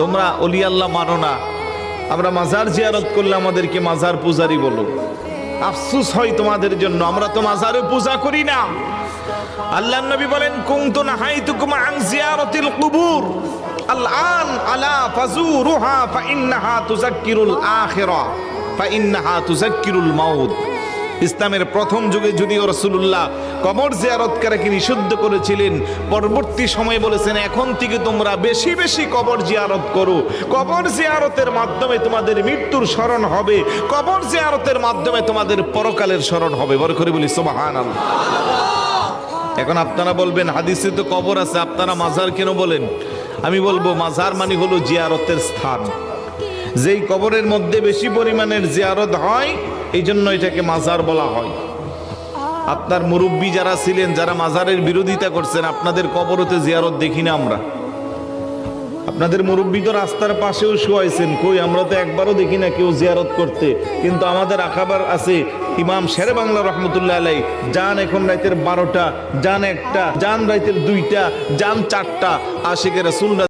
তোমরা অলি আল্লাহ মানো না, আমরা মাজার জিয়ারত করলে আমাদেরকে মাজার পূজারি বলো। আফসোস হয় তোমাদের জন্য, আমরা তো মাজারে পূজা করি না। আল্লাহর নবী বলেন, কুনতু নাহাইতুকুম আন জিয়ারাতিল কুবুর আলআন আলা ফাজুরুহা ফাইন্নাহা তুযাক্কিরুল আখিরা ফাইন্নাহা তুযাক্কিরুল মাউত। ইসলামের প্রথম যুগে যদিও রাসূলুল্লাহ কবর জিয়ারতকারীকে নিষিদ্ধ করেছিলেন, পরবর্তী সময়ে বলেছেন এখন থেকে তোমরা বেশি বেশি কবর জিয়ারত করো। কবর জিয়ারতের মাধ্যমে তোমাদের মৃত্যুর স্মরণ হবে, কবর জিয়ারতের মাধ্যমে তোমাদের পরকালের স্মরণ হবে। বড় করে বলি সুবহানাল্লাহ। এখন আপনারা বলবেন হাদিসে তো কবর আছে, আপনারা মাজার কেন বলেন? আমি বলবো মাজার মানে হলো জিয়ারতের স্থান। যেই কবরের মধ্যে বেশি পরিমাণের জিয়ারত হয় এই জন্য এটাকে মাজার বলা হয়। আপনার মুরব্বী যারা ছিলেন, যারা মাজারের বিরোধিতা করছেন, আপনাদের কবরতে জিয়ারত দেখি না আমরা। আপনাদের মুরব্বী তো রাস্তার পাশেও শুয়াইছেন, কই আমরা তো একবারও দেখি না কেউ জিয়ারত করতে। কিন্তু আমাদের আখাবার আছে, ইমাম শেরে বাংলা রহমতুল্লাহ আলাই যান এখন রাইতের 12টা, যান 1টা, যান রাইতের 2টা, যান 4টা, আশিকে রাসূল